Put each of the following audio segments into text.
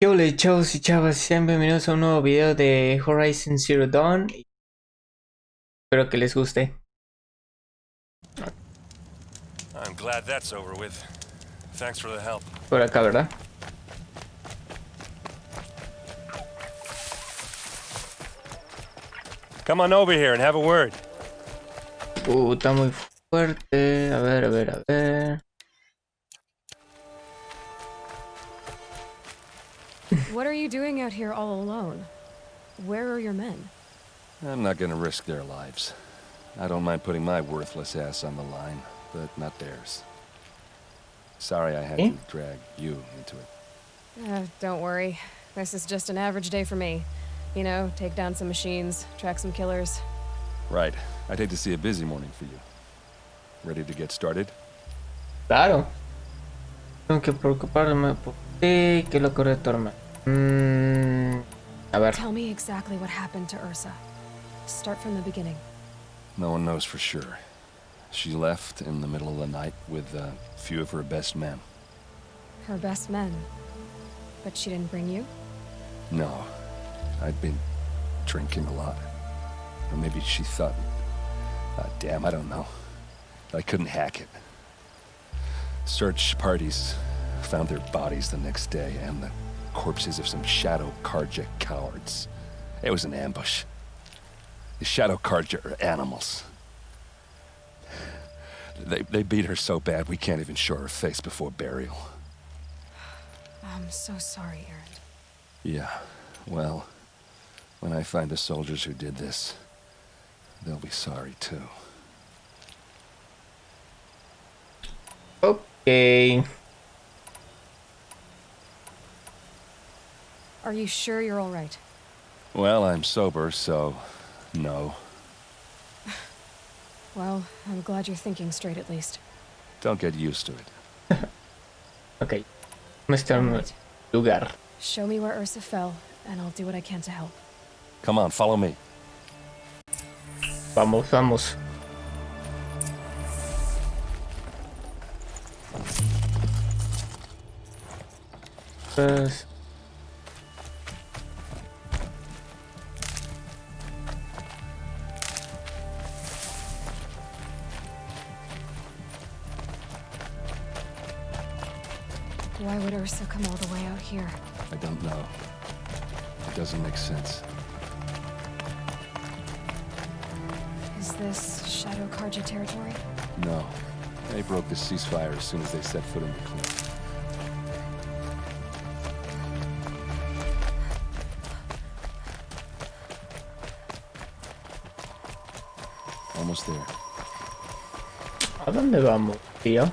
Hola chavos y chavas, sean bienvenidos a un nuevo video de Horizon Zero Dawn. Espero que les guste. I'm glad that's over with. Thanks for the help. Por acá, ¿verdad? Come on over here and have a word. Está muy fuerte. A ver, a ver, a ver. What are you doing out here all alone? Where are your men? I'm not gonna risk their lives. I don't mind putting my worthless ass on the line, but not theirs. Sorry I had to drag you into it. Don't worry. This is just an average day for me. You know, take down some machines, track some killers. Right. I'd hate to see a busy morning for you. Ready to get started? Claro. Tengo que preocuparme por ti. ¿Qué es lo correcto, hermano? A ver. Tell me exactly what happened to Ursa. Start from the beginning. No one knows for sure. She left in the middle of the night with a few of her best men. Her best men. But she didn't bring you? No. I'd been drinking a lot. Or maybe she thought... damn, I don't know. I couldn't hack it. Search parties found their bodies the next day and the corpses of some Shadow Karja cowards. It was an ambush. The Shadow Karja are animals. They beat her so bad we can't even show her face before burial. I'm so sorry, Erend. Yeah, well, when I find the soldiers who did this, they'll be sorry too. Okay. Are you sure you're all right? Well, I'm sober, so no. Well, I'm glad you're thinking straight at least. Don't get used to it. Ok. Mr. Alright. Lugar. Show me where Ursa fell, and I'll do what I can to help. Come on, follow me. Vamos, vamos. Pues... Why would Ursa come all the way out here? I don't know. It doesn't make sense. Is this Shadow Karja territory? No. They broke the ceasefire as soon as they set foot in the cliff. Almost there. ¿A dónde vamos, tío?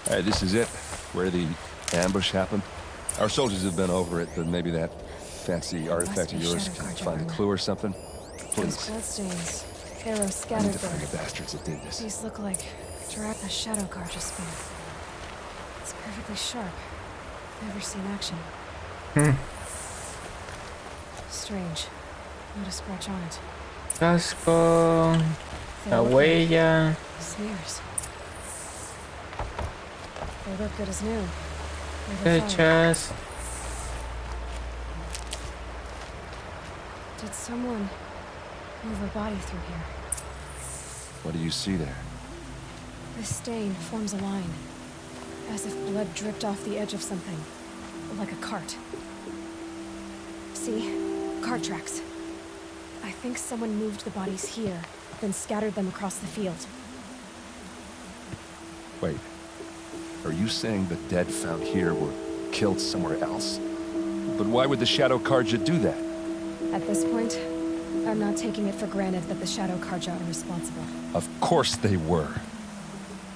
Alright, this is it. Where the ambush happened. Our soldiers have been over it, but maybe that fancy artifact of yours can find a clue or something. Those Please. bloodstains. Arrows I need scattered to find there. the bastards that did this. These look like a Shadow Karja spear. It's perfectly sharp. Never seen action. Strange. Not a scratch on it. Casco. They La look huella. like smears. They look good as new. Never found. Fechas. Did someone move a body through here? What do you see there? This stain forms a line, as if blood dripped off the edge of something, like a cart. See? Cart tracks. I think someone moved the bodies here, then scattered them across the field. Wait. Are you saying the dead found here were killed somewhere else? But why would the Shadow Karja do that? At this point, I'm not taking it for granted that the Shadow Karja are responsible. Of course they were.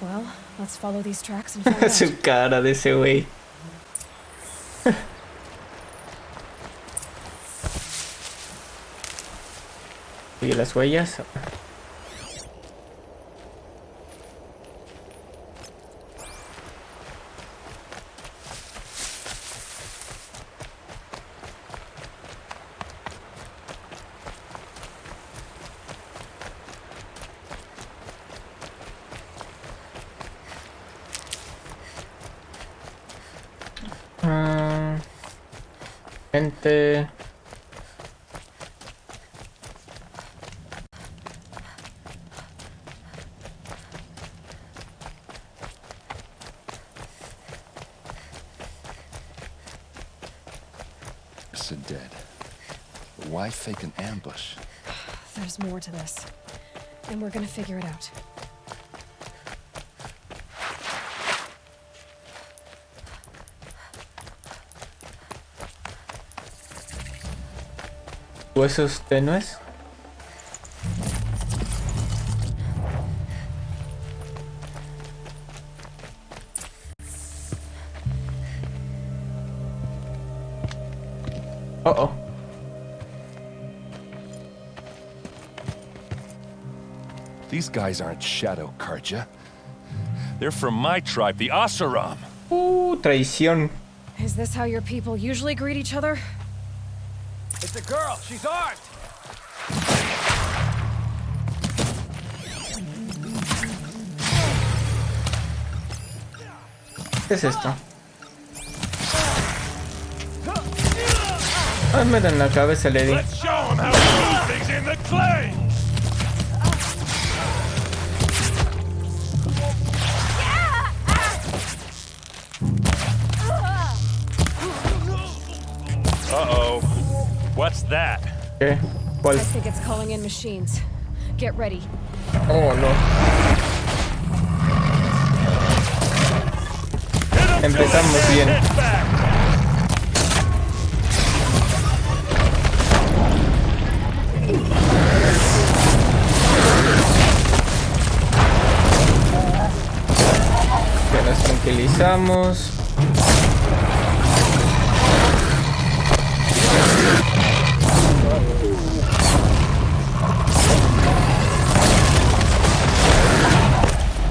Well, let's follow these tracks and find Su out. cara de ese güey. Sigue las huellas. Gente. Dead. Why fake an ambush? There's more to this. And we're gonna figure it out. Huesos tenues. Oh. These guys aren't Shadow Karja. They're from my tribe, the Asaram. Traición. Is this how your people usually greet each other? It's a girl. She's armed. ¿Qué es esto? Hazme en la cabeza, Lady. Let's show them how to do things in the clay! Uh-oh. What's that? ¿Qué? ¿Cuál? I think it's calling in machines. Get ready. Oh, no. Empezamos bien. Hit back! Que nos tranquilizamos.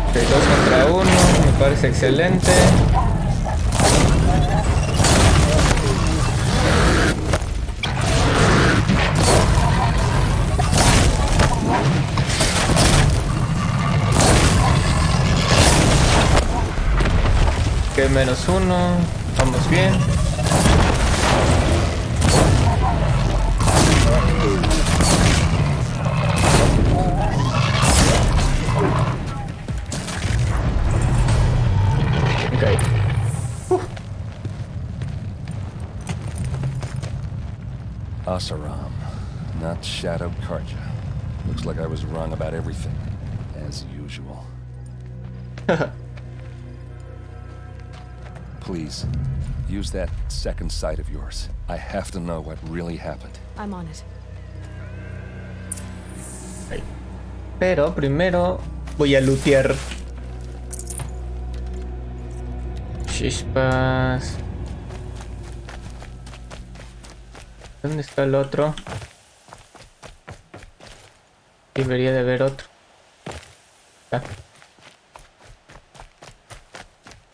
Ok, 2 contra 1, me parece excelente. Que menos 1, vamos bien. Okay. Asaram, not Shadow Karja. Looks like I was wrong about everything, as usual. Please, use that second sight of yours. I have to know what really happened. I'm on it. Pero primero voy a lootear. Chispas. ¿Dónde está el otro? Debería de haber otro.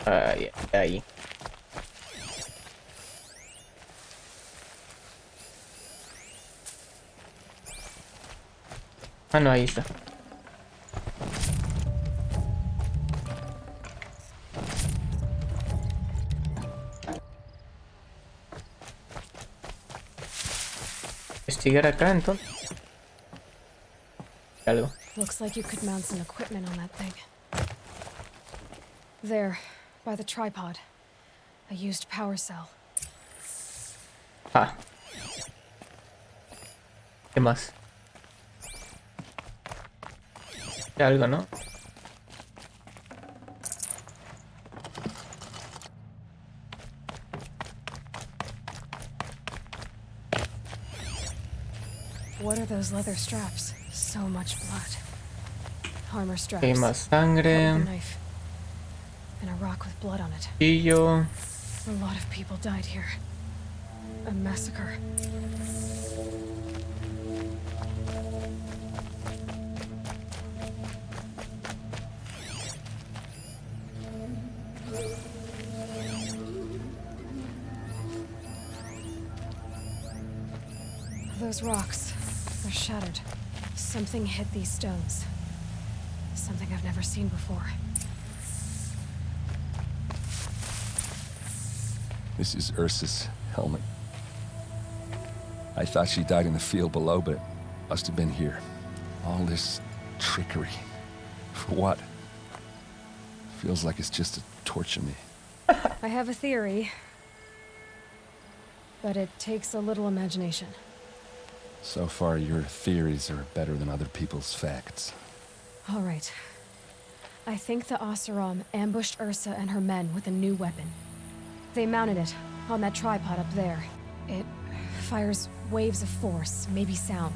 Ahí, ahí. Ah, no, ahí está. Investigar acá entonces. Algo. Looks like you could mount some equipment on that thing. There, by the tripod. A used power cell. Ah. ¿Qué más? Algo, ¿no? What are those leather straps? So much blood. Armor straps. Hay más Cut with a sangre. knife. And a rock with blood on it. Cuchillo. A lot of people died here. A massacre. Those rocks, they're shattered. Something hit these stones. Something I've never seen before. This is Ursa's helmet. I thought she died in the field below, but it must have been here. All this trickery. For what? Feels like it's just to torture me. I have a theory, but it takes a little imagination. So far, your theories are better than other people's facts. All right. I think the Oseram ambushed Ursa and her men with a new weapon. They mounted it on that tripod up there. It fires waves of force, maybe sound.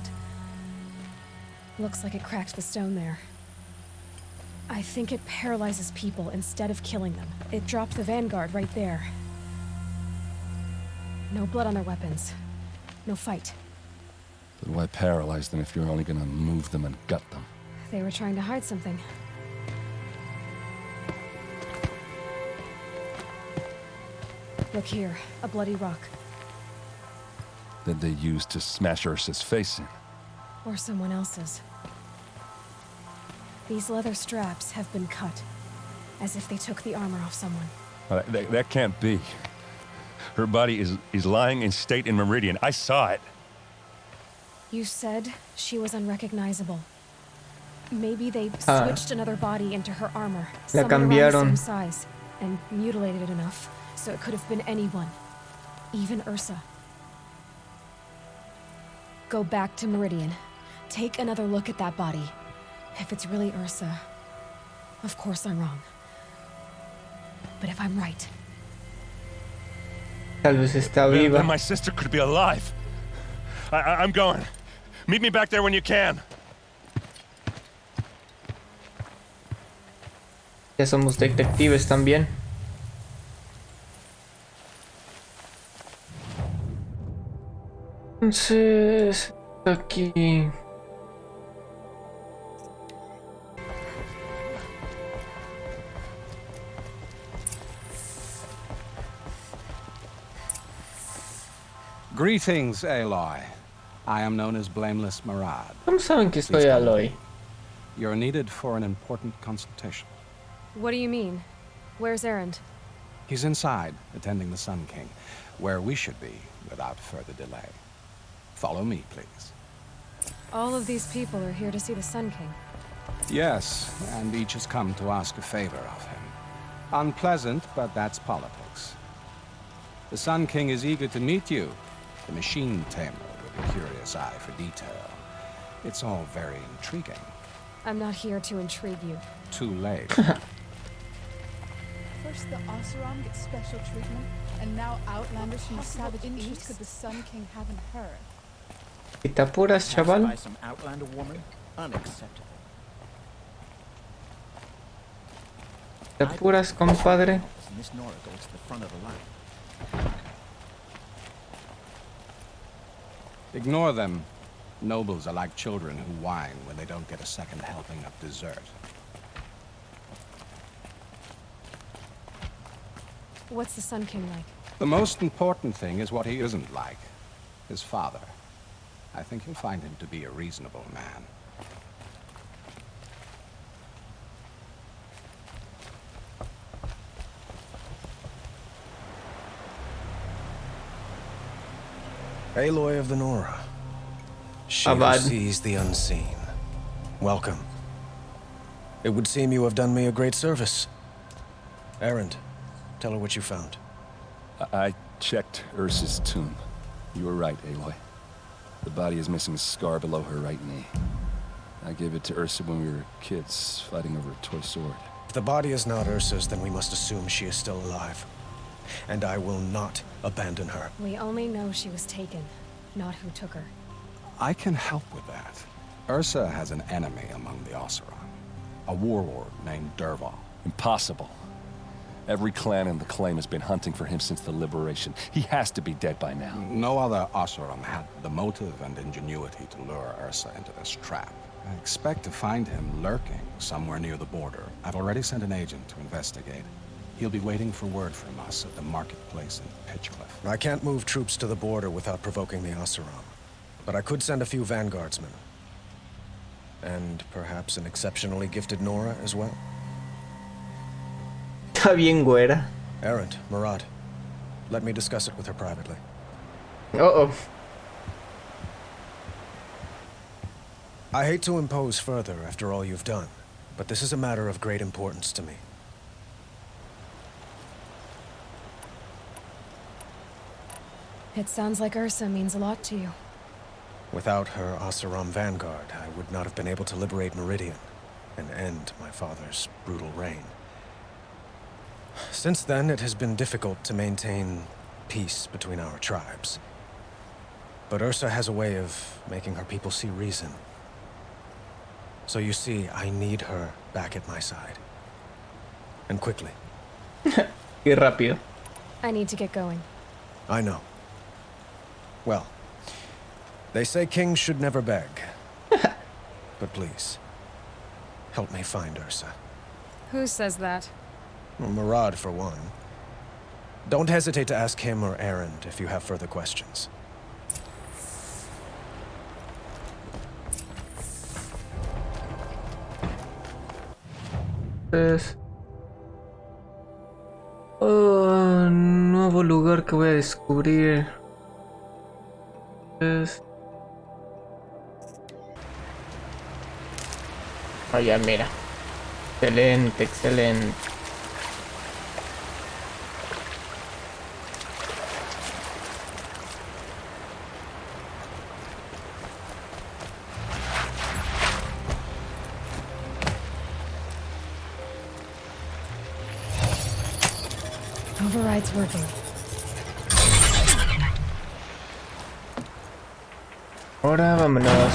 Looks like it cracked the stone there. I think it paralyzes people instead of killing them. It dropped the vanguard right there. No blood on their weapons. No fight. But why paralyze them if you're only gonna move them and gut them? They were trying to hide something. Look here, a bloody rock. That they used to smash Ursa's face in. Or someone else's. These leather straps have been cut, as if they took the armor off someone. That can't be. Her body is lying in state in Meridian. I saw it. You said she was unrecognizable. Maybe they switched another body into her armor. La Someone around the cambiaron. same size, and mutilated it enough, so it could have been anyone. Even Ursa. Go back to Meridian. Take another look at that body. If it's really Ursa, of course I'm wrong. But if I'm right, Tal vez está Then viva. my sister could be alive. I'm going. Meet me back there when you can. Ya somos detectives también. Entonces, aquí. Greetings, Aloy. I am known as Blameless Marad. ¿Cómo saben que soy Please come Aloy? You're needed for an important consultation. what do you mean? Where's Erend? He's inside, attending the Sun King, where we should be without further delay. Follow me, please. All of these people are here to see the Sun King. Yes, and each has come to ask a favor of him. Unpleasant, but that's politics. The Sun King is eager to meet you, the machine tamer with a curious eye for detail. It's all very intriguing. I'm not here to intrigue you. Too late. First, the Oseram get special treatment, and now Outlanders from the Savage East could the Sun King haven't heard. ¿Y te apuras, chaval? By some Outlander woman? Unacceptable. ¿Te apuras, compadre? And Miss Nora goes to the front of the line. Ignore them. Nobles are like children who whine when they don't get a second helping of dessert. What's the Sun King like? The most important thing is what he isn't like. His father. I think you'll find him to be a reasonable man. Aloy of the Nora. She who Abad. sees the unseen. Welcome. It would seem you have done me a great service. Erend, tell her what you found. I checked Ursa's tomb. You were right, Aloy. The body is missing a scar below her right knee. I gave it to Ursa when we were kids, fighting over a toy sword. If the body is not Ursa's, then we must assume she is still alive. And I will not abandon her. We only know she was taken, not who took her. I can help with that. Ursa has an enemy among the Oseram. A warlord named Dervahl. Impossible. Every clan in the claim has been hunting for him since the liberation. He has to be dead by now. No other Oseram had the motive and ingenuity to lure Ursa into this trap. I expect to find him lurking somewhere near the border. I've already sent an agent to investigate. He'll be waiting for word from us at the marketplace in Pitchcliff. I can't move troops to the border without provoking the Oseram. But I could send a few vanguardsmen. And perhaps an exceptionally gifted Nora as well. Está bien, güera. Erend, Marad, let me discuss it with her privately. Oh, oh. I hate to impose further after all you've done, but this is a matter of great importance to me. It sounds like Ursa means a lot to you. Without her Oseram vanguard, I would not have been able to liberate Meridian and end my father's brutal reign. Since then, it has been difficult to maintain peace between our tribes. But Ursa has a way of making her people see reason. So you see, I need her back at my side. And quickly. Qué rápido. I need to get going. I know. Well, they say kings should never beg. But please, help me find Ursa. Who says that? Well, Murad, for one. Don't hesitate to ask him or Erend if you have further questions. Entonces... Oh, nuevo lugar que voy a descubrir. Oh, ya, mira. Excelente, excelente. Override's working. Ahora vámonos.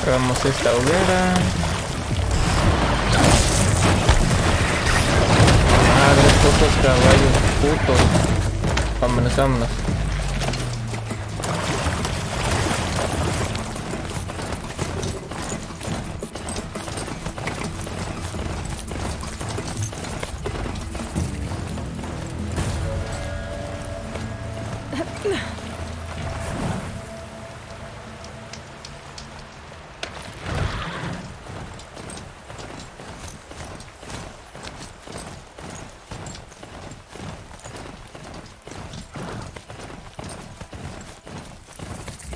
Hagamos esta hoguera. Madre, pocos caballos putos. Vámonos, vámonos.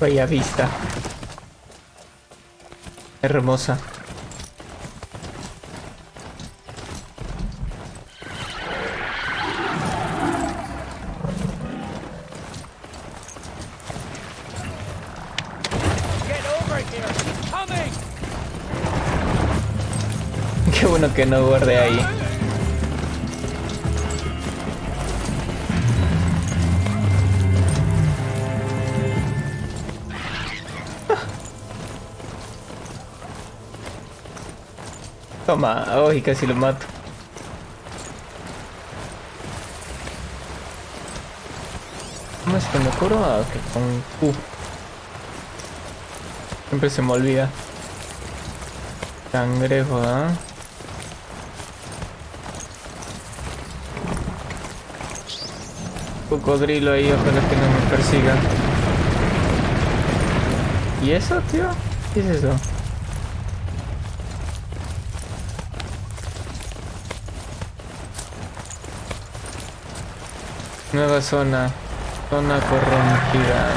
Vaya vista. Hermosa. Qué bueno que no guardé ahí. Toma, y casi lo mato. ¿Cómo es que me curo? Ah, ok, con Q. Siempre se me olvida. Cangrejo, ¿ah? Cocodrilo ahí, ojalá que no me persiga. ¿Y eso, tío? ¿Qué es eso? Nueva zona. Zona corrompida.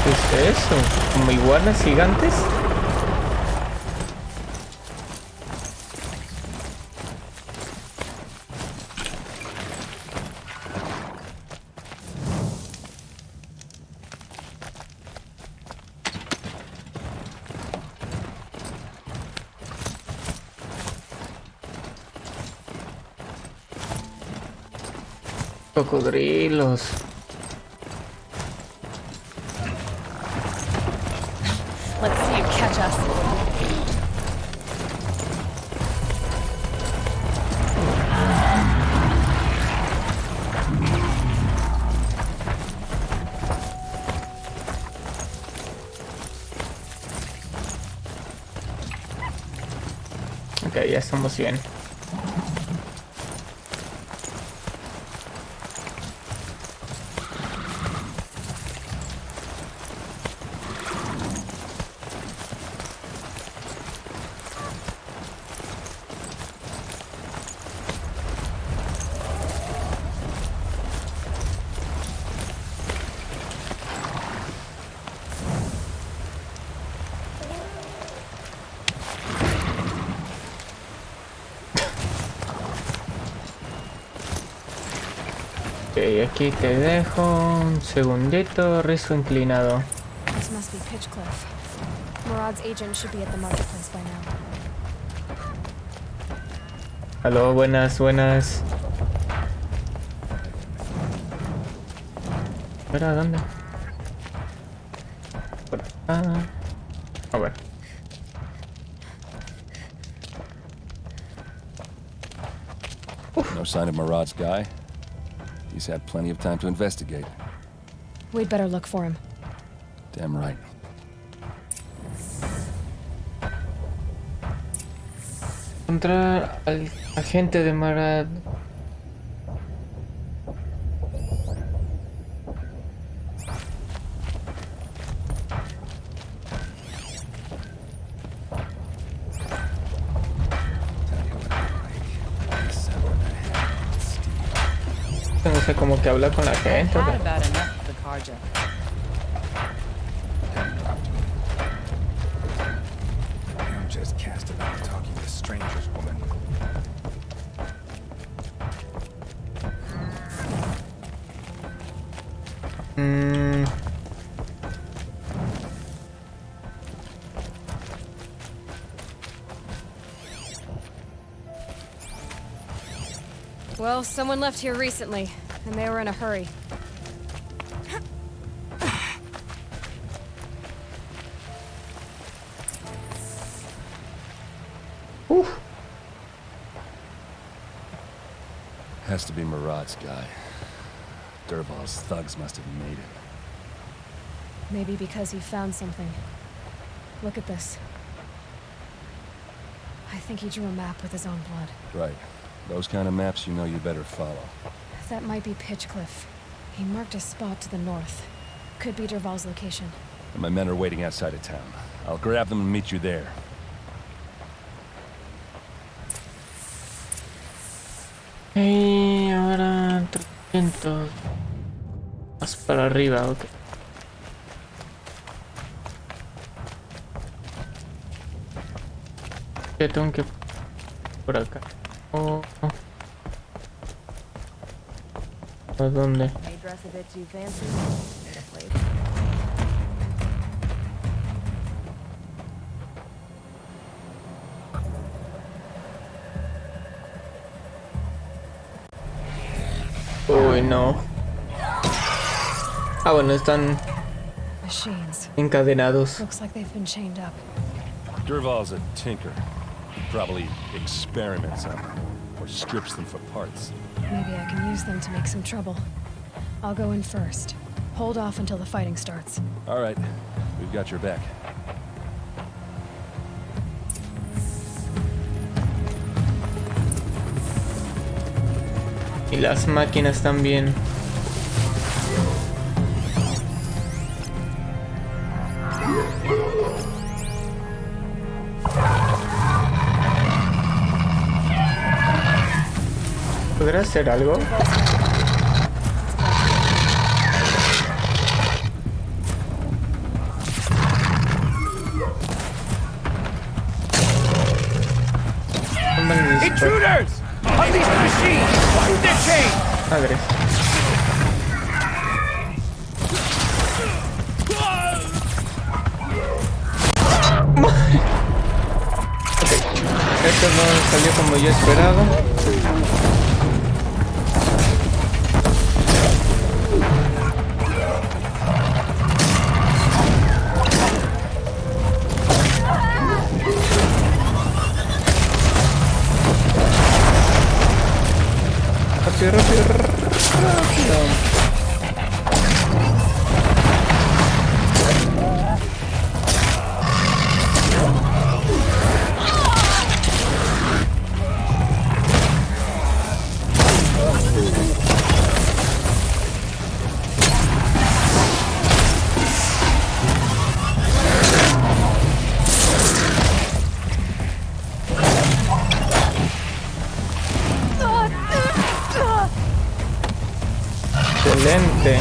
¿Qué es eso? ¿Como iguanas gigantes? Cocodrilos. Let's see you catch us. Ok, ya estamos bien. Ok, aquí te dejo un segundito, rizo inclinado. This must be Pitchcliff. Murad's agent should be at the marketplace by now. Aló, buenas, buenas. ¿Pero dónde? Por acá. A ver. No sign of Murad's guy. He's had plenty of time to investigate. We'd better look for him. Damn right. Encontrar al agente de Marad. No sé cómo que habla con la gente. I've had about enough of the Karja. I'm just cast about talking to strangers, woman. Mm, Well, someone left here recently, and they were in a hurry. Has to be Murad's guy. Dervahl's thugs must have made it. Maybe because he found something. Look at this. I think he drew a map with his own blood. Right. Those kind of maps you know you better follow. That might be Pitchcliff. He marked a spot to the north. Could be Dervahl's location. And my men are waiting outside of town. I'll grab them and meet you there. y ahora 300. Más para arriba, ok. Ya tengo que por acá. Oh. ¿A dónde? May dress a bit too fancy. Get a place. Uy, no. Ah, bueno, están Machines. encadenados. Looks like they've been chained up. Dervahl's a tinker. He probably experiments on them, or strips them for parts. Maybe I can use them to make some trouble. I'll go in first. Hold off until the fighting starts. All right, we've got your back. Y las máquinas también. ¿Podrá hacer algo? Intruders! Unleash the machine! Shoot their chain! Madre. Ok, esto no salió como yo esperaba. Rápido, rápido, rápido. Excelente.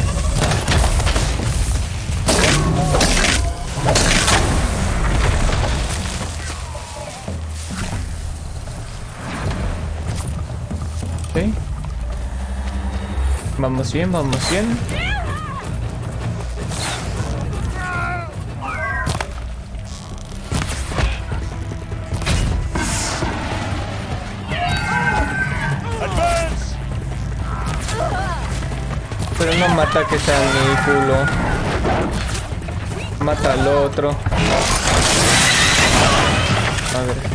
Ok. Vamos bien, vamos bien. Advance! Pero no mata que sea mi culo. Mata al otro. Madre.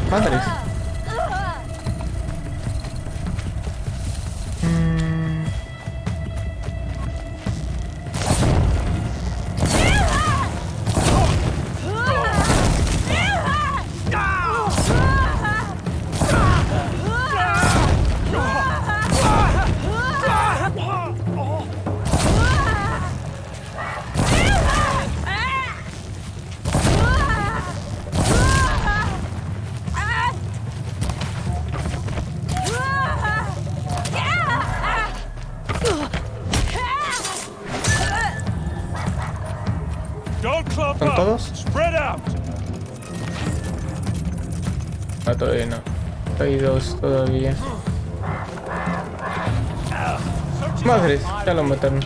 Madres. Don't clump ¿Son up! todos? Spread out! Ah, todavía no. Hay dos todavía. Madres, ya lo mataron.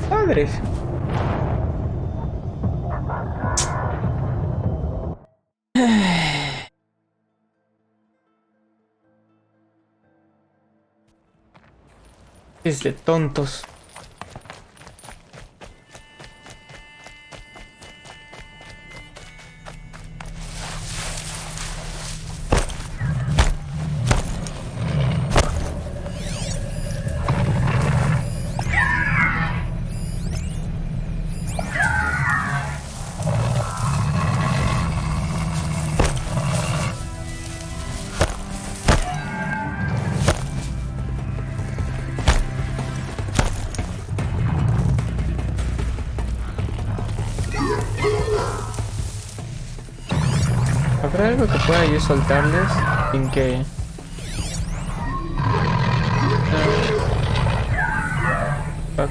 Madres. Es de tontos. ¿Habrá algo que pueda yo soltarles sin que... Fuck.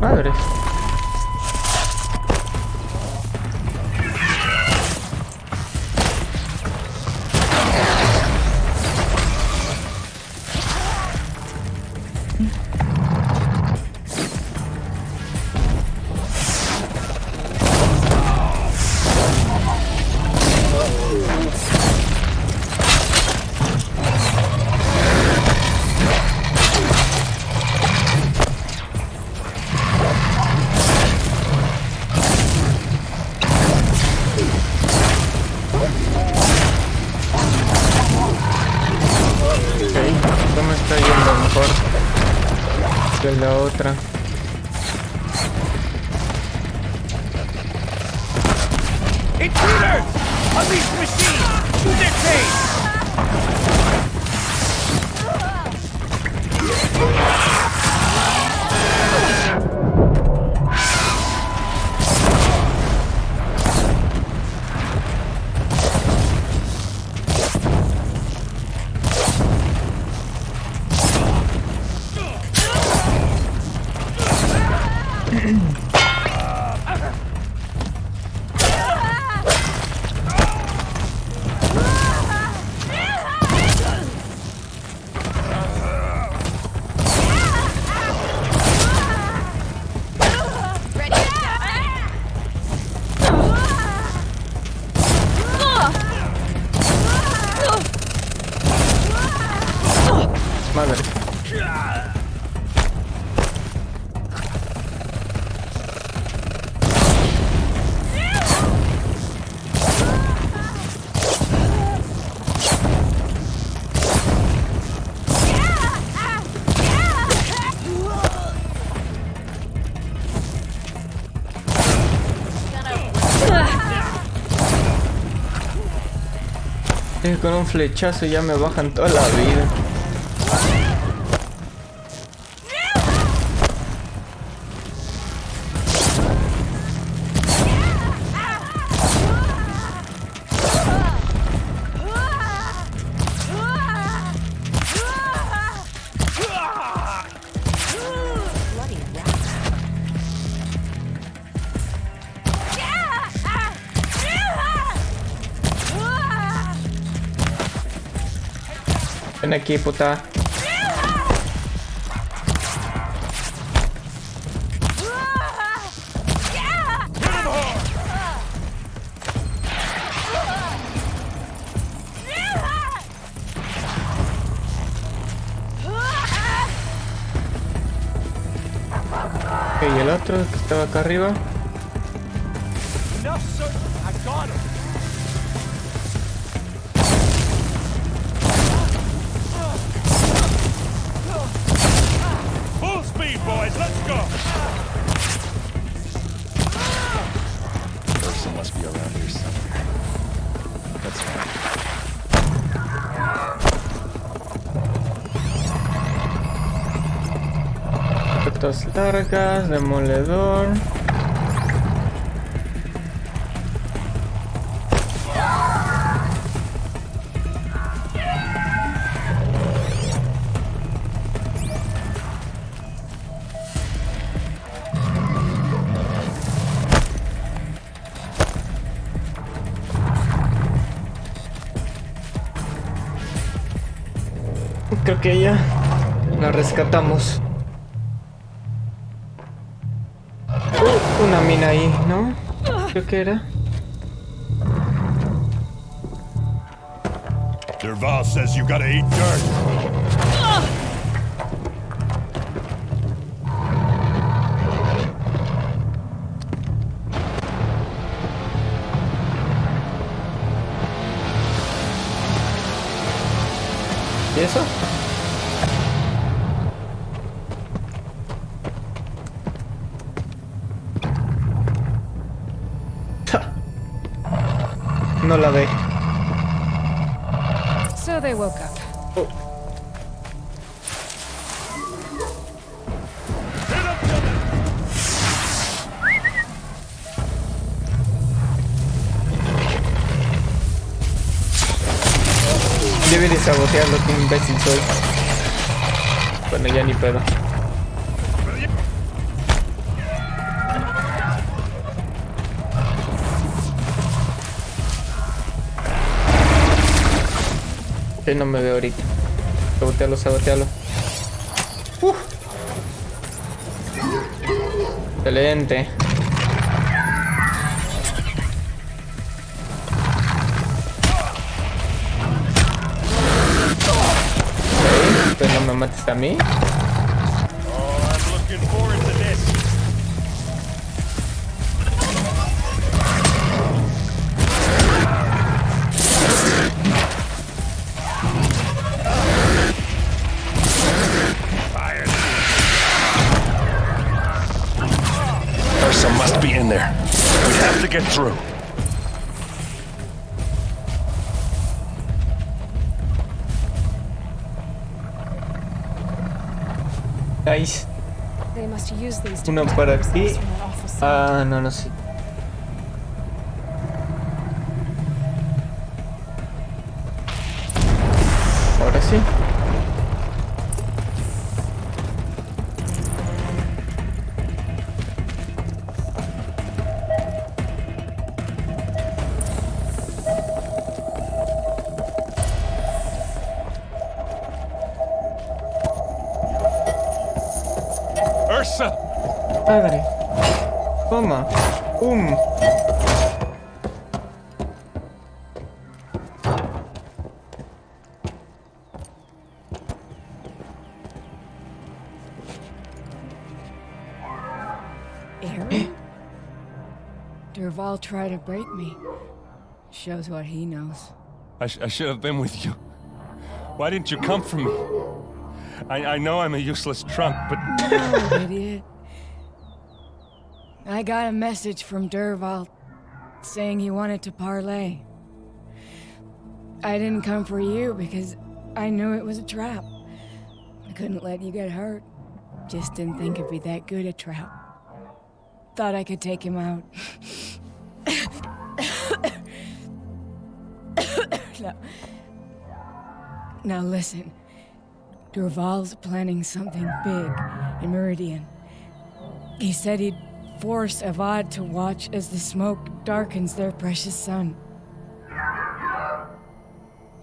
Madres. ¿Cómo está yendo mejor que la otra? Intruders! Unleash machine! To their cave! Madre. Con un flechazo ya me bajan toda la vida. Ven aquí, puta. Ok, y el otro que estaba acá arriba. Full speed, boys. Let's go. Ursa must be around here somewhere. That's fine. Fotos largas, demoledor. Creo que ya la rescatamos. Una mina ahí, ¿no? Creo que era. Derval says you gotta eat dirt. ¿Y eso? No la ve. So they woke up. Oh. Debe de sabotearlo, qué imbécil soy. Bueno, ya ni pedo. Que no me veo ahorita. Sabotealo, sabotealo. Excelente. Ok, pues no me mates a mí. Oh, I'm looking forward to this. Ursa must be in there. We have to get through. Nice. They must use these to Uno protect para themselves aquí. from that awful sun. Ah, no, no sé. Ahora sí. Ursa! Padre. Toma. Derval tried to break me. Shows what he knows. I should have been with you. Why didn't you come for me? I know I'm a useless trunk, but... No, idiot. I got a message from Derval saying he wanted to parlay. I didn't come for you because I knew it was a trap. I couldn't let you get hurt. Just didn't think it'd be that good a trap. Thought I could take him out. Now listen. Derval's planning something big in Meridian. He said he'd force Avad to watch as the smoke darkens their precious sun.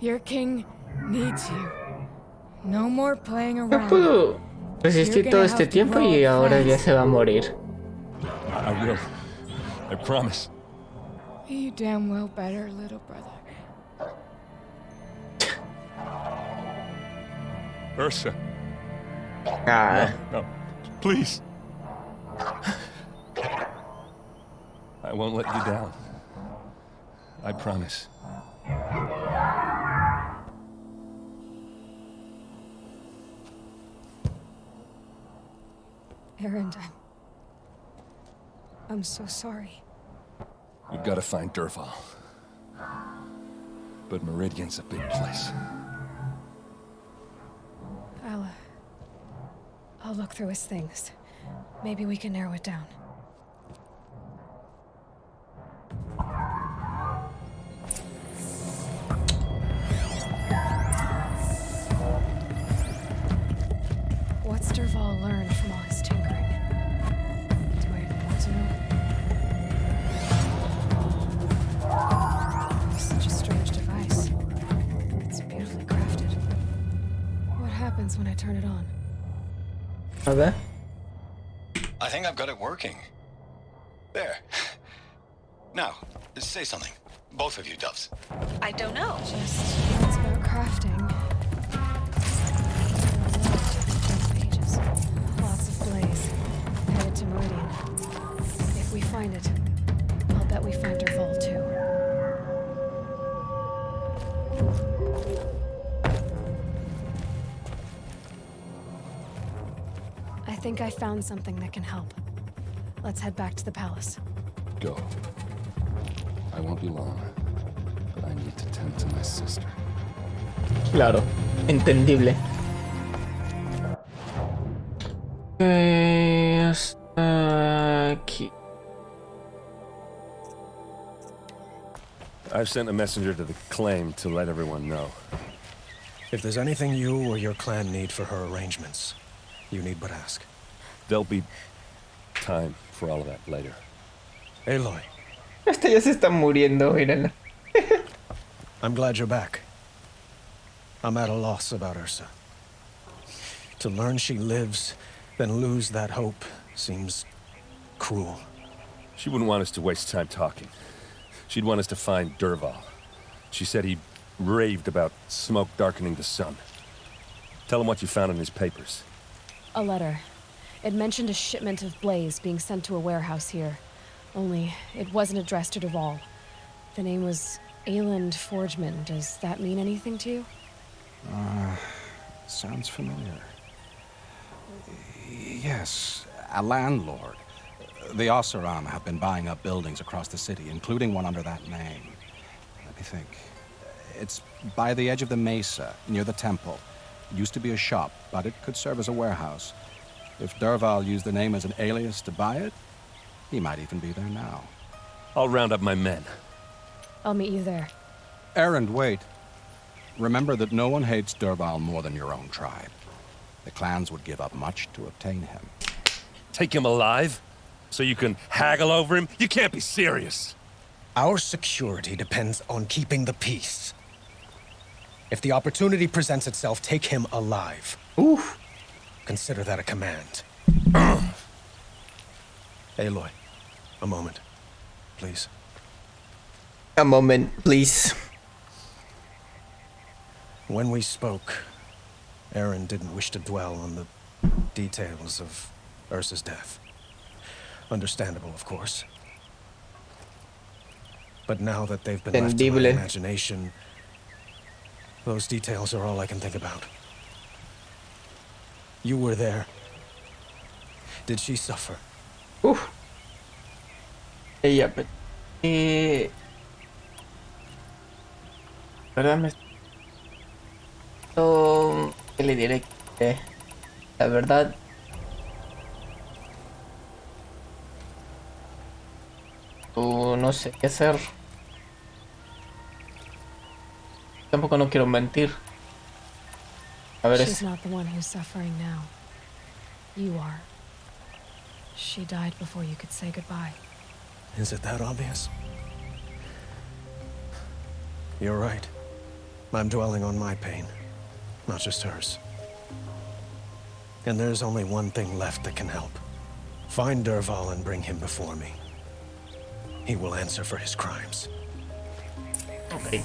Your king needs you. No more playing No around. pudo resistir todo este tiempo y ahora ya se va a morir. I will. I promise. You damn well better, little brother. Ursa. Ah, No, please. I won't let you down. I promise. Erend, I'm so sorry. We've got to find Derval. But Meridian's a big place. I'll look through his things. Maybe we can narrow it down. What's Derval learned from all his tinkering? Do I even want to know? Such a strange device. It's beautifully crafted. What happens when I turn it on? a ver. I think I've got it working. There. Now, say something. Both of you, doves. I don't know. Just what's about crafting. Pages. Lots of blaze. Headed to Meridian. If we find it, I'll bet we find Derval too. I think I found something that can help. Let's head back to the palace. Go. I won't be long, but I need to tend to my sister. Claro, entendible. Hasta aquí. I've sent a messenger to the claim to let everyone know. If there's anything you or your clan need for her arrangements, you need but ask. There'll be time for all of that later. Aloy, Hasta ya se está muriendo, mírala. I'm glad you're back. I'm at a loss about Ursa. To learn she lives, then lose that hope, seems cruel. She wouldn't want us to waste time talking. She'd want us to find Derval. She said he raved about smoke darkening the sun. Tell him what you found in his papers. A letter. It mentioned a shipment of blaze being sent to a warehouse here. Only, it wasn't addressed to Derval. The name was Erend Forgeman. Does that mean anything to you? Sounds familiar. Yes, a landlord. The Oseram have been buying up buildings across the city, including one under that name. Let me think. It's by the edge of the mesa, near the temple. It used to be a shop, but it could serve as a warehouse. If Derval used the name as an alias to buy it, he might even be there now. I'll round up my men. I'll meet you there. Erend, wait. Remember that no one hates Derval more than your own tribe. The clans would give up much to obtain him. Take him alive? So you can haggle over him? You can't be serious. Our security depends on keeping the peace. If the opportunity presents itself, take him alive. Uf. Consider that a command. Aloy, a moment, please. A moment, please. When we spoke, Erend didn't wish to dwell on the details of Ursa's death. Understandable, of course. But now that they've been left to my Entendible. imagination, those details are all I can think about. You were there. Did she suffer? Uf. Ella, ¿verdad? ¿Qué le diré? La verdad, no sé qué hacer. Tampoco no quiero mentir. A ver, She's not the one who's suffering now. You are. She died before you could say goodbye. Is it that obvious? You're right. I'm dwelling on my pain, not just hers. And there's only one thing left that can help. Find Dervahl and bring him before me. He will answer for his crimes. okay.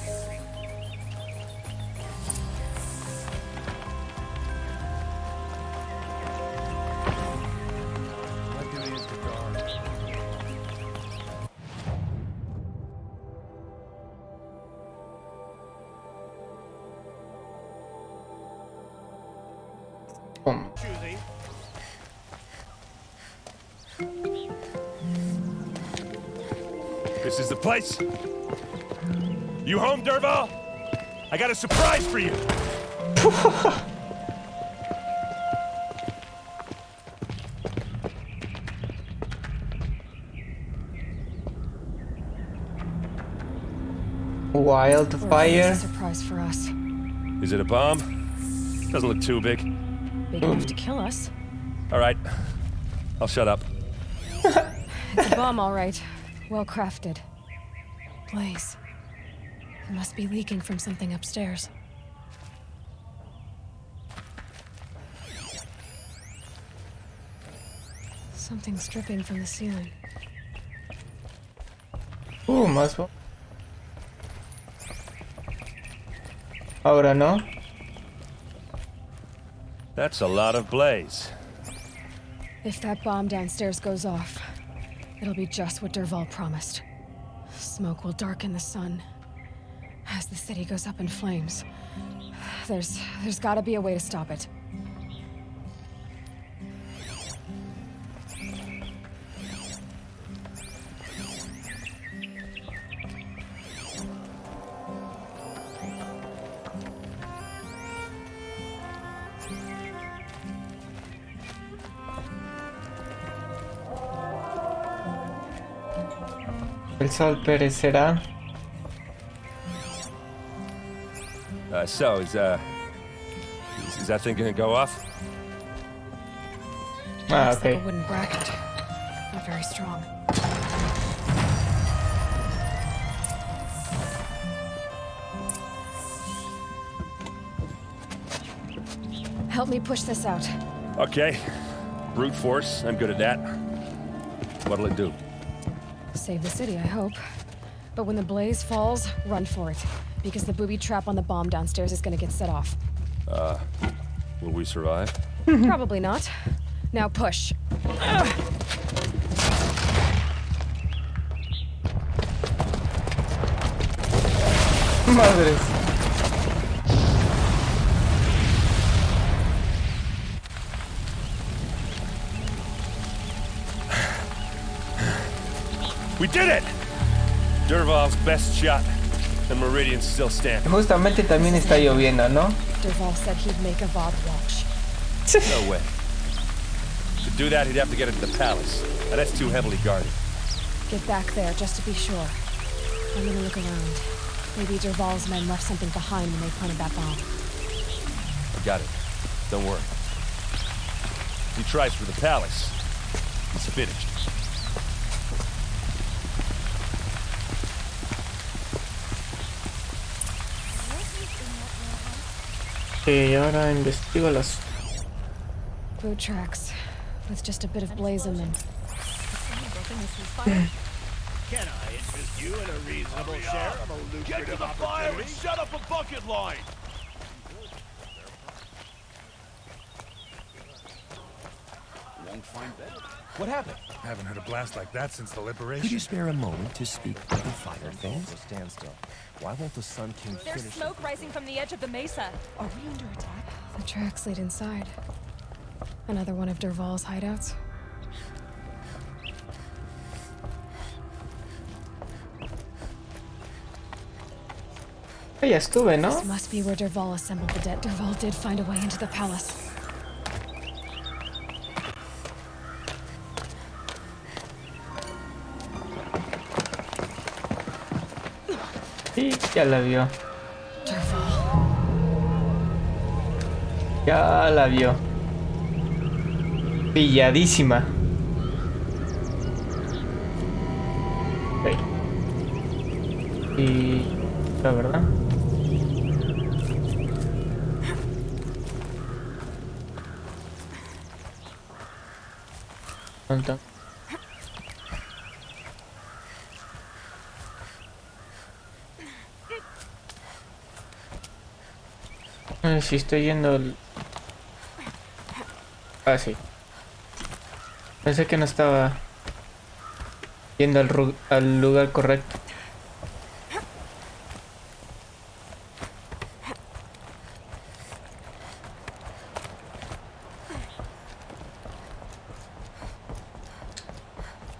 Pum. This is the place? You home, Dervahl? I got a surprise for you. Wildfire. A surprise for us. Is it a bomb? Doesn't look too big. Big enough to kill us. All right. I'll shut up. It's a bomb, all right. Well crafted. Blaze. It must be leaking from something upstairs. Something's dripping from the ceiling. Más. Ahora no. That's a lot of blaze. If that bomb downstairs goes off, it'll be just what Dervahl promised. Smoke will darken the sun as the city goes up in flames. There's gotta be a way to stop it. El sol perecerá. So, is that thing gonna go off? Ah, Looks like ok. a wooden bracket. Not very strong. Help me push this out. Okay. Brute force, I'm good at that. What'll it do? Save the city, I hope. But when the blaze falls, run for it. Because the booby trap on the bomb downstairs is gonna get set off. Will we survive? Probably not. Now push. Madres. We did it! Dervahl's best shot. The Meridian's still standing. Justamente también está lloviendo, ¿no? Dervahl said he'd make a Vod watch. No way. To do that, he'd have to get into the palace. Now, that's too heavily guarded. Get back there, just to be sure. I'm gonna look around. Maybe Dervahl's men left something behind when they planted that bomb. I got it. Don't worry. If he tries for the palace, he's finished. Sí, ahora investigo las... Boot tracks, with just a bit of blaze in them. Can I interest you in a reasonable share of a lucrative Get to the fire and shut up a bucket line! Won't What happened? Haven't heard a blast like that since the liberation. Could you spare a moment to speak with the fire things? Stand still. Why won't the Sun King finish? There's smoke rising from the edge of the mesa. Are we under attack? The tracks lead inside. Another one of Dervahl's hideouts. Ya estuve, ¿no? This must be where Dervahl assembled the dead. Dervahl did find a way into the palace. Sí, ya la vio. Dervahl. Ya la vio. Pilladísima. Ok. Y... la verdad. ¿Cuánto? Si estoy yendo al... Ah, sí. Pensé que no estaba yendo al lugar correcto.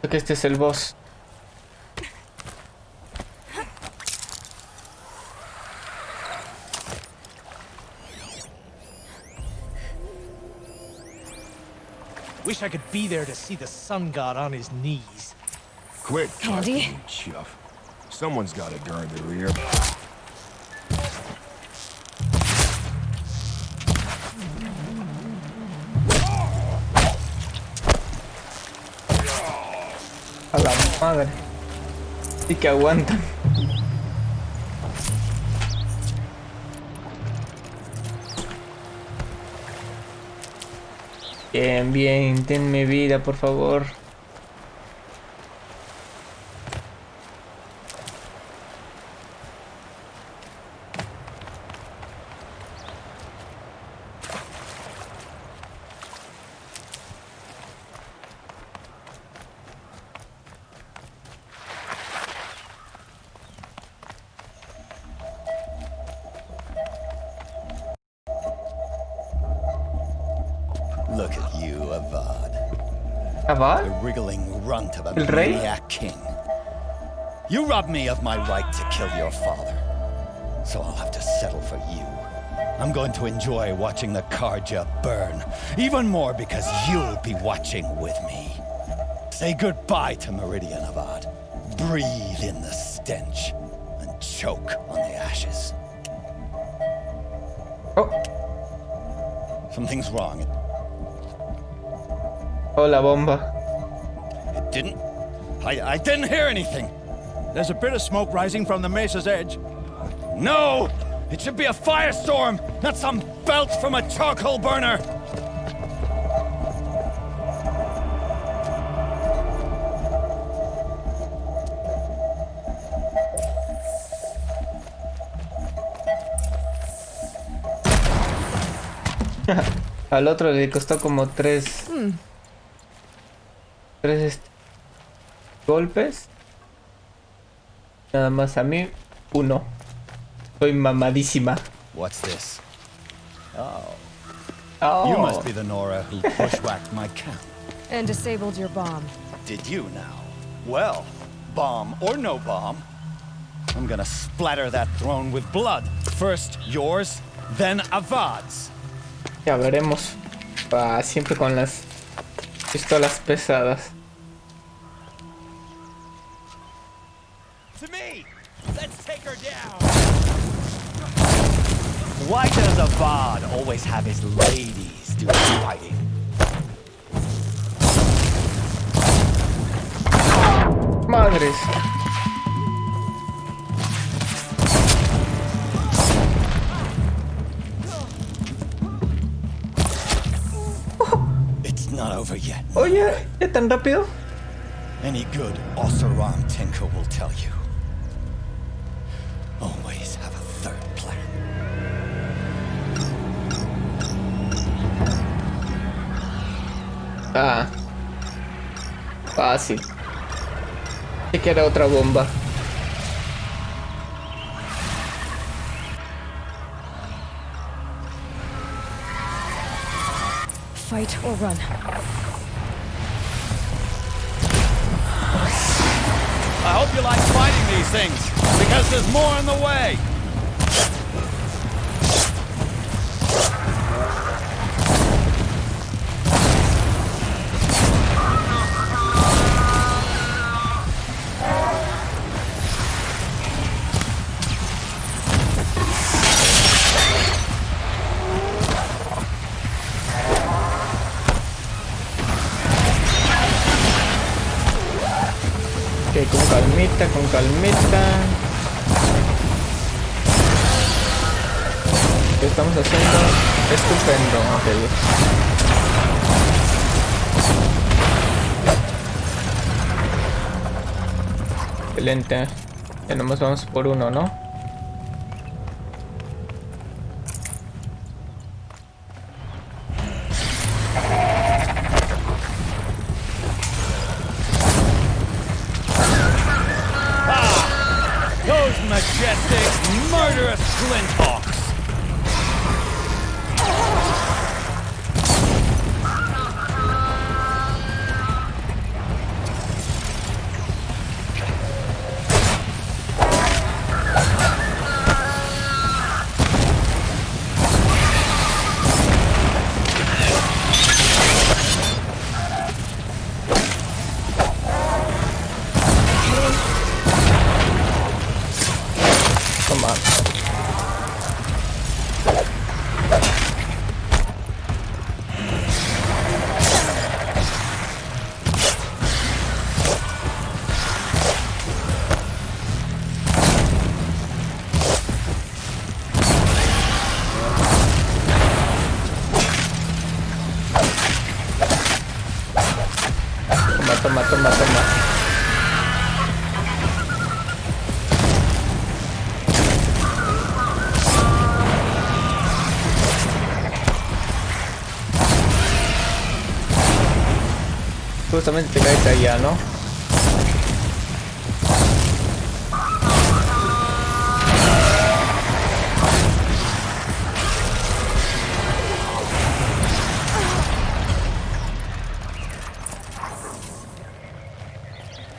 Creo que este es el boss. Wish I could be there to see the sun god on his knees. Quit. Andy? Chuff. Someone's got to guard the rear. A la madre. Y que aguantan. Bien, bien, denme vida, por favor. Look at you, Avad. ¿Avad? The wriggling runt of a El rey? maniac king. You robbed me of my right to kill your father. So I'll have to settle for you. I'm going to enjoy watching the Karja burn. Even more because you'll be watching with me. Say goodbye to Meridian, Avad. Breathe in the stench. And choke on the ashes. Oh, Something's wrong. oh, la bomba. It didn't... I didn't hear anything. There's a bit of smoke rising from the mesa's edge. No! It should be a firestorm, not some belch from a charcoal burner! Al otro le costó como tres golpes. Nada más a mí, uno. Soy mamadísima. What's this? Oh. Oh. You must be the Nora who bushwhacked my camp. And disabled your bomb. Did you now? Well, bomb or no bomb, I'm gonna splatter that throne with blood. First yours, then Avad's. Ya veremos. Ah, siempre con las pistolas pesadas. To me! Let's take her down! Why does Avad always have his ladies do the fighting? Madres. It's not over yet. Oye, ¿ya tan rápido? Any good Oseram tinker will tell you. Always have a third plan. Ah. Fácil. Sé que era otra bomba. Fight or run. I hope you like fighting these things, because there's more in the way. Ok, con calmita, con calmita. ¿Qué estamos haciendo? Estupendo. Ok. Excelente. Ya nomás vamos por uno, ¿no? Those majestic, murderous flinthawks! Toma. Toma, toma, toma. Justamente te caes allá, ¿no?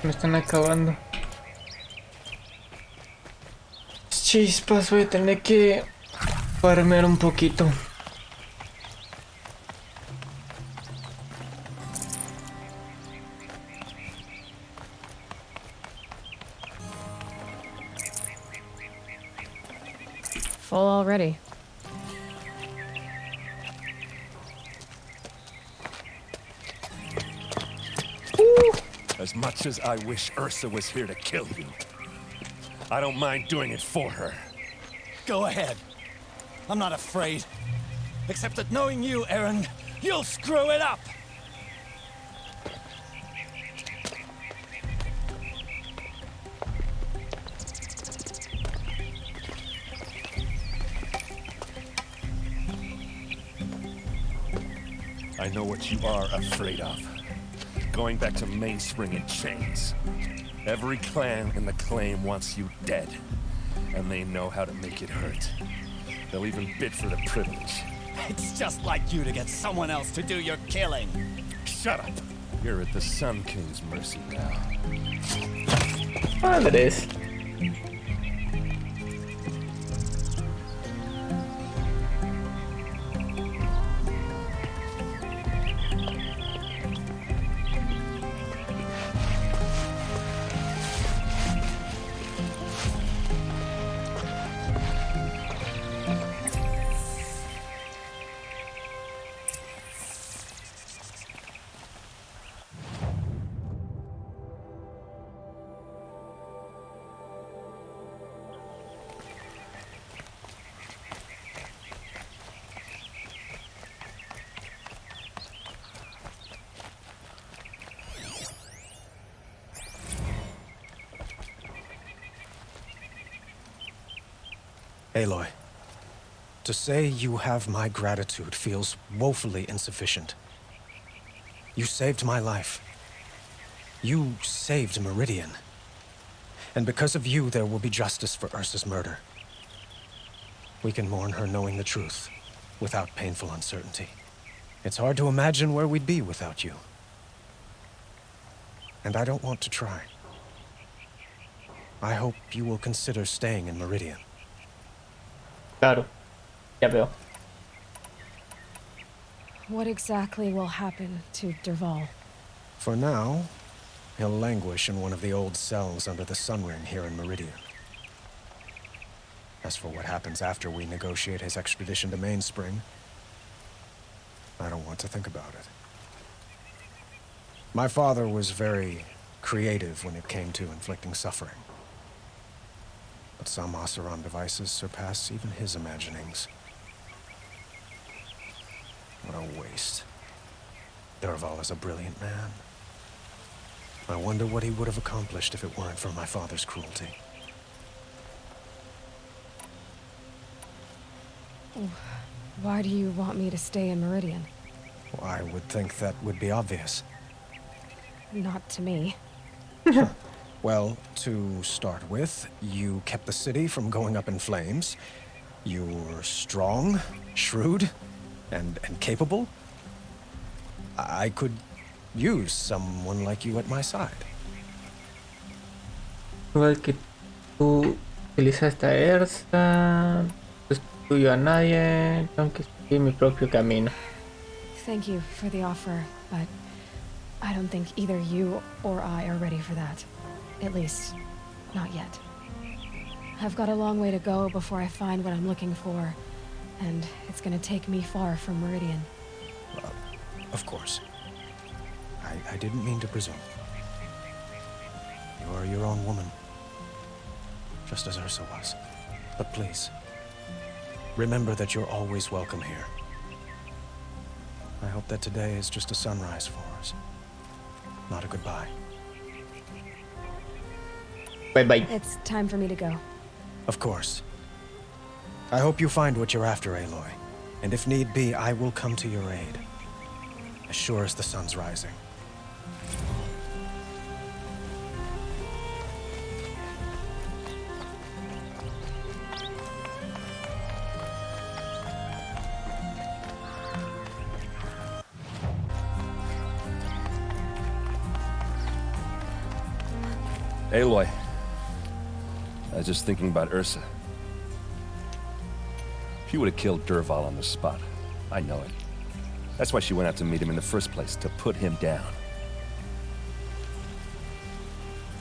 Me están acabando. Chispas, voy a tener que farmear un poquito. Full already. As much as I wish Ursa was here to kill you, I don't mind doing it for her. Go ahead. I'm not afraid. Except that knowing you, Erend, you'll screw it up! I know what you are afraid of. Going back to Mainspring in chains. Every clan in the claim wants you dead. And they know how to make it hurt. They'll even bid for the privilege. It's just like you to get someone else to do your killing. Shut up! You're at the Sun King's mercy now. Madres. Aloy, to say you have my gratitude feels woefully insufficient. You saved my life. You saved Meridian. And because of you, there will be justice for Ursa's murder. We can mourn her knowing the truth, without painful uncertainty. It's hard to imagine where we'd be without you. And I don't want to try. I hope you will consider staying in Meridian. Claro, ya veo. What exactly will happen to Derval? For now, he'll languish in one of the old cells under the Sun Ring here in Meridian. As for what happens after we negotiate his extradition to Mainspring, I don't want to think about it. My father was very creative when it came to inflicting suffering. But some Oseram devices surpass even his imaginings. What a waste. Derval is a brilliant man. I wonder what he would have accomplished if it weren't for my father's cruelty. Why do you want me to stay in Meridian? Well, I would think that would be obvious. Not to me. Well, to start with, you kept the city from going up in flames. You were strong, shrewd, and capable. I could use someone like you at my side. Igual que tú utilizaste a Ersa, sustituyo a nadie, tengo que seguir mi propio camino. Thank you for the offer, but I don't think either you or I are ready for that. At least, not yet. I've got a long way to go before I find what I'm looking for, and it's gonna take me far from Meridian. Of course. I didn't mean to presume. You are your own woman, just as Ursa was. But please, remember that you're always welcome here. I hope that today is just a sunrise for us, not a goodbye. Bye-bye. It's time for me to go. Of course. I hope you find what you're after, Aloy. And if need be, I will come to your aid. As sure as the sun's rising. Aloy, I was just thinking about Ursa. She would have killed Derval on the spot. I know it. That's why she went out to meet him in the first place, to put him down.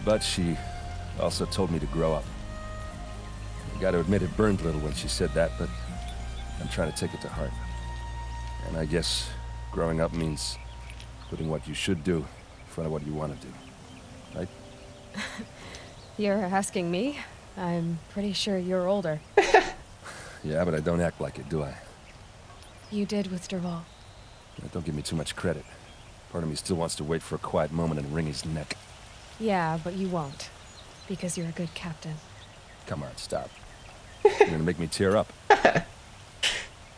But she also told me to grow up. I gotta admit it burned a little when she said that, but I'm trying to take it to heart. And I guess growing up means putting what you should do in front of what you want to do. Right? You're asking me? I'm pretty sure you're older. Yeah, but I don't act like it, do I? You did with Derval. Don't give me too much credit. Part of me still wants to wait for a quiet moment and wring his neck. Yeah, but you won't. Because you're a good captain. Come on, stop. You're gonna make me tear up.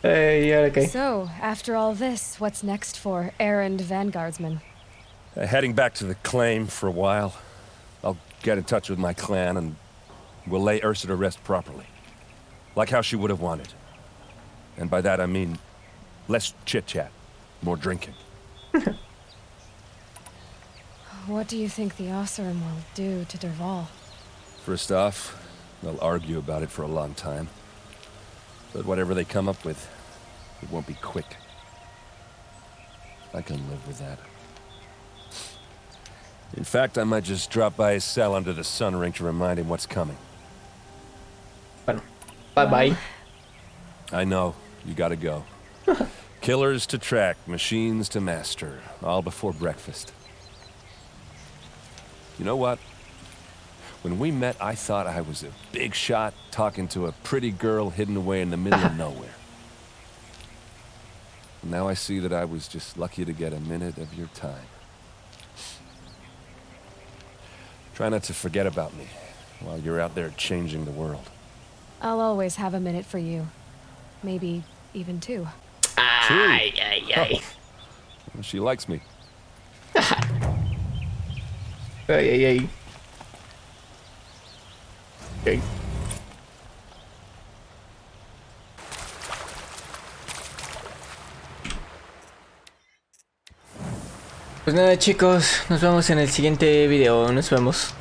Yeah, okay. So, after all this, what's next for Erend Vanguardsman? Heading back to the claim for a while. I'll get in touch with my clan and we'll lay Ursa to rest properly. Like how she would have wanted. And by that I mean less chit-chat, more drinking. What do you think the Oseram will do to Derval? First off, they'll argue about it for a long time. But whatever they come up with, it won't be quick. I can live with that. In fact, I might just drop by his cell under the Sun Ring to remind him what's coming. Bueno, bye-bye. I know, you gotta go. Killers to track, machines to master, all before breakfast. You know what? When we met, I thought I was a big shot talking to a pretty girl hidden away in the middle of nowhere. Now I see that I was just lucky to get a minute of your time. Try not to forget about me while you're out there changing the world. I'll always have a minute for you. Maybe even two. Ay, ay, ay. Well, she likes me. Ay, ay, ay. Ok. Pues nada chicos, nos vemos en el siguiente video, nos vemos.